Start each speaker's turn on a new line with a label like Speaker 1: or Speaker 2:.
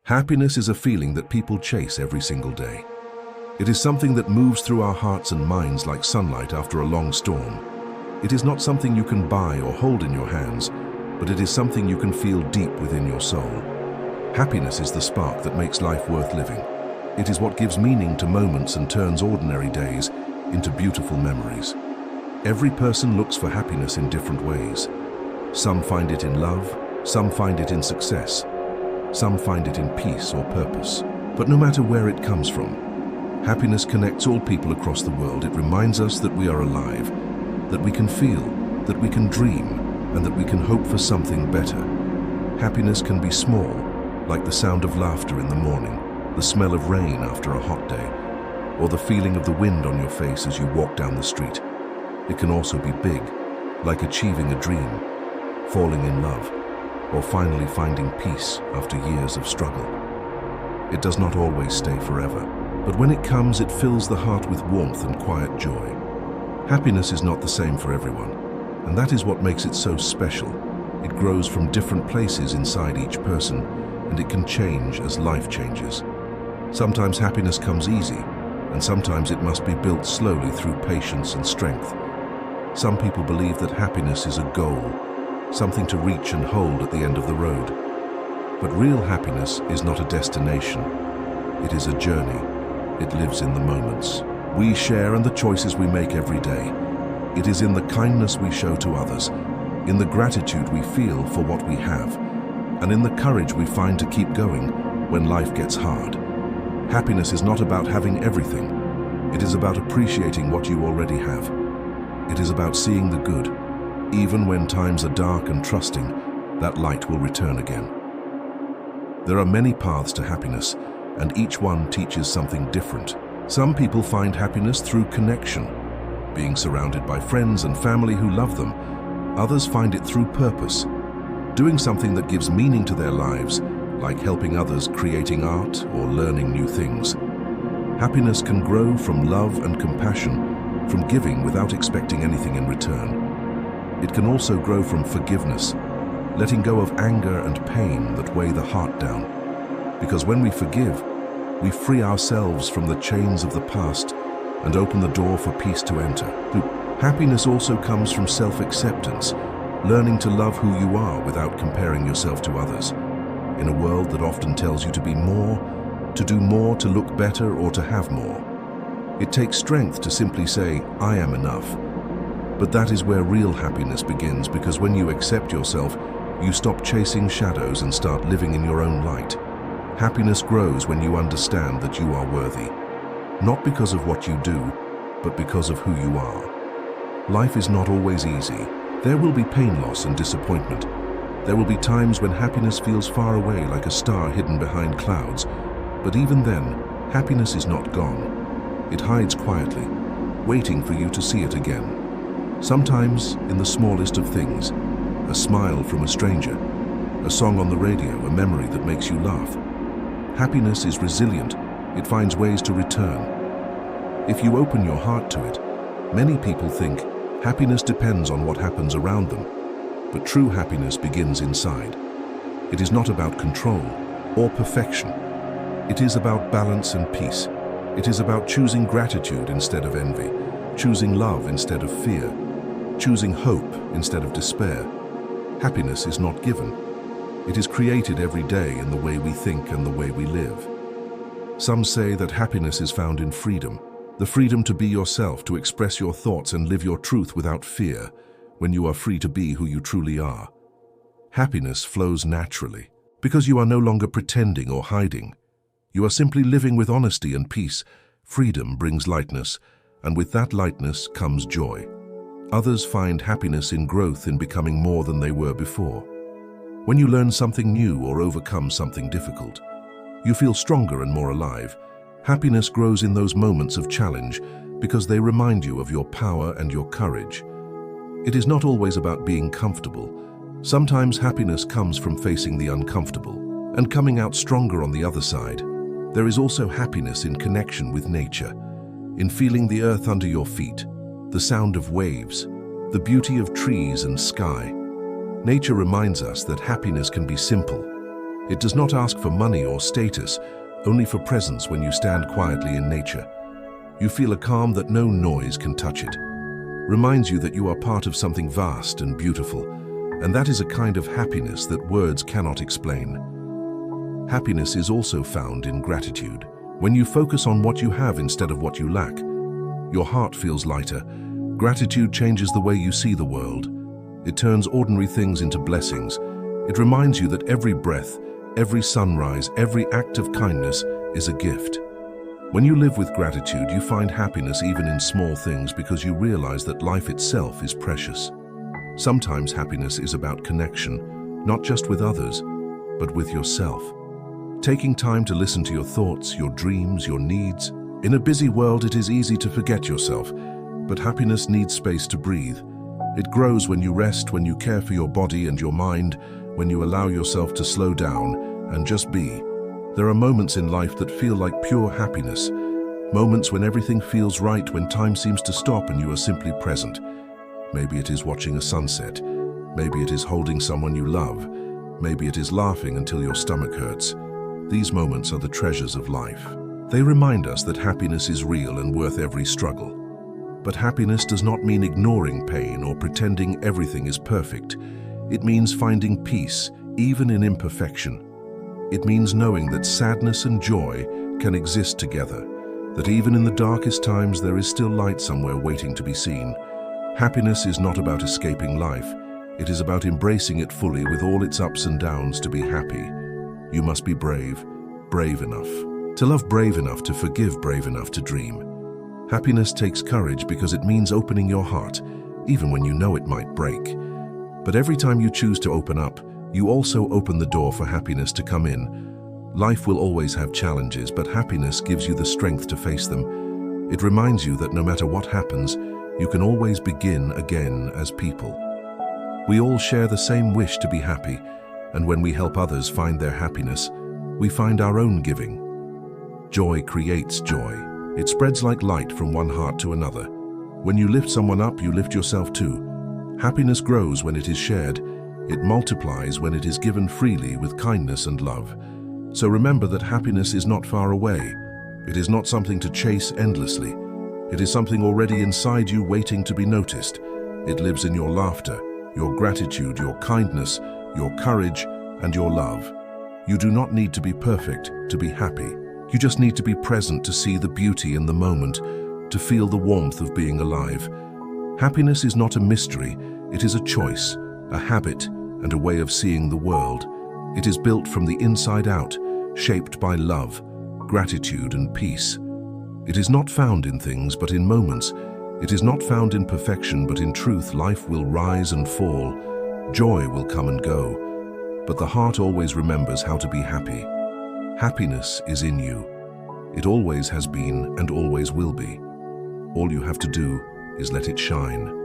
Speaker 1: Happiness is a feeling that people chase every single day. It is something that moves through our hearts and minds like sunlight after a long storm. It is not something you can buy or hold in your hands, but it is something you can feel deep within your soul. Happiness is the spark that makes life worth living. It is what gives meaning to moments and turns ordinary days into beautiful memories. Every person looks for happiness in different ways. Some find it in love, some find it in success, some find it in peace or purpose. But no matter where it comes from, happiness connects all people across the world. It reminds us that we are alive, that we can feel, that we can dream, and that we can hope for something better. Happiness can be small, like the sound of laughter in the morning, the smell of rain after a hot day, or the feeling of the wind on your face as you walk down the street. It can also be big, like achieving a dream, falling in love, or finally finding peace after years of struggle. It does not always stay forever, but when it comes, it fills the heart with warmth and quiet joy. Happiness is not the same for everyone, and that is what makes it so special. It grows from different places inside each person, and it can change as life changes. Sometimes happiness comes easy, and sometimes it must be built slowly through patience and strength. Some people believe that happiness is a goal, something to reach and hold at the end of the road. But real happiness is not a destination. It is a journey. It lives in the moments we share and the choices we make every day. It is in the kindness we show to others, in the gratitude we feel for what we have, and in the courage we find to keep going when life gets hard. Happiness is not about having everything. It is about appreciating what you already have. It is about seeing the good. Even when times are dark, and trusting that light will return again. There are many paths to happiness, and each one teaches something different. Some people find happiness through connection, being surrounded by friends and family who love them. Others find it through purpose, doing something that gives meaning to their lives, like helping others, creating art, or learning new things. Happiness can grow from love and compassion, from giving without expecting anything in return. It can also grow from forgiveness, letting go of anger and pain that weigh the heart down. Because when we forgive, we free ourselves from the chains of the past and open the door for peace to enter. Happiness also comes from self-acceptance, learning to love who you are without comparing yourself to others. In a world that often tells you to be more, to do more, to look better, or to have more. It takes strength to simply say, "I am enough." But that is where real happiness begins, because when you accept yourself, you stop chasing shadows and start living in your own light. Happiness grows when you understand that you are worthy, not because of what you do, but because of who you are. Life is not always easy. There will be pain, loss, and disappointment. There will be times when happiness feels far away, like a star hidden behind clouds. But even then, happiness is not gone. It hides quietly, waiting for you to see it again. Sometimes in the smallest of things, a smile from a stranger, a song on the radio, a memory that makes you laugh. Happiness is resilient. It finds ways to return. If you open your heart to it, many people think happiness depends on what happens around them. But true happiness begins inside. It is not about control or perfection. It is about balance and peace. It is about choosing gratitude instead of envy, choosing love instead of fear, choosing hope instead of despair. Happiness is not given. It is created every day in the way we think and the way we live. Some say that happiness is found in freedom, the freedom to be yourself, to express your thoughts and live your truth without fear, when you are free to be who you truly are. Happiness flows naturally, because you are no longer pretending or hiding. You are simply living with honesty and peace. Freedom brings lightness, and with that lightness comes joy. Others find happiness in growth, in becoming more than they were before. When you learn something new or overcome something difficult, you feel stronger and more alive. Happiness grows in those moments of challenge because they remind you of your power and your courage. It is not always about being comfortable. Sometimes happiness comes from facing the uncomfortable and coming out stronger on the other side. There is also happiness in connection with nature, in feeling the earth under your feet, the sound of waves, the beauty of trees and sky. Nature reminds us that happiness can be simple. It does not ask for money or status, only for presence when you stand quietly in nature. You feel a calm that no noise can touch it. Reminds you that you are part of something vast and beautiful, and that is a kind of happiness that words cannot explain. Happiness is also found in gratitude. When you focus on what you have instead of what you lack, your heart feels lighter. Gratitude changes the way you see the world. It turns ordinary things into blessings. It reminds you that every breath, every sunrise, every act of kindness is a gift. When you live with gratitude, you find happiness even in small things because you realize that life itself is precious. Sometimes happiness is about connection, not just with others, but with yourself. Taking time to listen to your thoughts, your dreams, your needs. In a busy world, it is easy to forget yourself, but happiness needs space to breathe. It grows when you rest, when you care for your body and your mind, when you allow yourself to slow down and just be. There are moments in life that feel like pure happiness, moments when everything feels right, when time seems to stop and you are simply present. Maybe it is watching a sunset, maybe it is holding someone you love, maybe it is laughing until your stomach hurts. These moments are the treasures of life. They remind us that happiness is real and worth every struggle. But happiness does not mean ignoring pain or pretending everything is perfect. It means finding peace, even in imperfection. It means knowing that sadness and joy can exist together, that even in the darkest times there is still light somewhere waiting to be seen. Happiness is not about escaping life. It is about embracing it fully with all its ups and downs. To be happy, you must be brave, brave enough to love, brave enough to forgive, brave enough to dream. Happiness takes courage because it means opening your heart, even when you know it might break. But every time you choose to open up, you also open the door for happiness to come in. Life will always have challenges, but happiness gives you the strength to face them. It reminds you that no matter what happens, you can always begin again as people. We all share the same wish to be happy, and when we help others find their happiness, we find our own giving. Joy creates joy. It spreads like light from one heart to another. When you lift someone up, you lift yourself too. Happiness grows when it is shared. It multiplies when it is given freely with kindness and love. So remember that happiness is not far away. It is not something to chase endlessly. It is something already inside you waiting to be noticed. It lives in your laughter, your gratitude, your kindness, your courage, and your love. You do not need to be perfect to be happy. You just need to be present to see the beauty in the moment, to feel the warmth of being alive. Happiness is not a mystery. It is a choice, a habit, and a way of seeing the world. It is built from the inside out, shaped by love, gratitude, and peace. It is not found in things, but in moments. It is not found in perfection, but in truth. Life will rise and fall. Joy will come and go. But the heart always remembers how to be happy. Happiness is in you. It always has been and always will be. All you have to do is let it shine.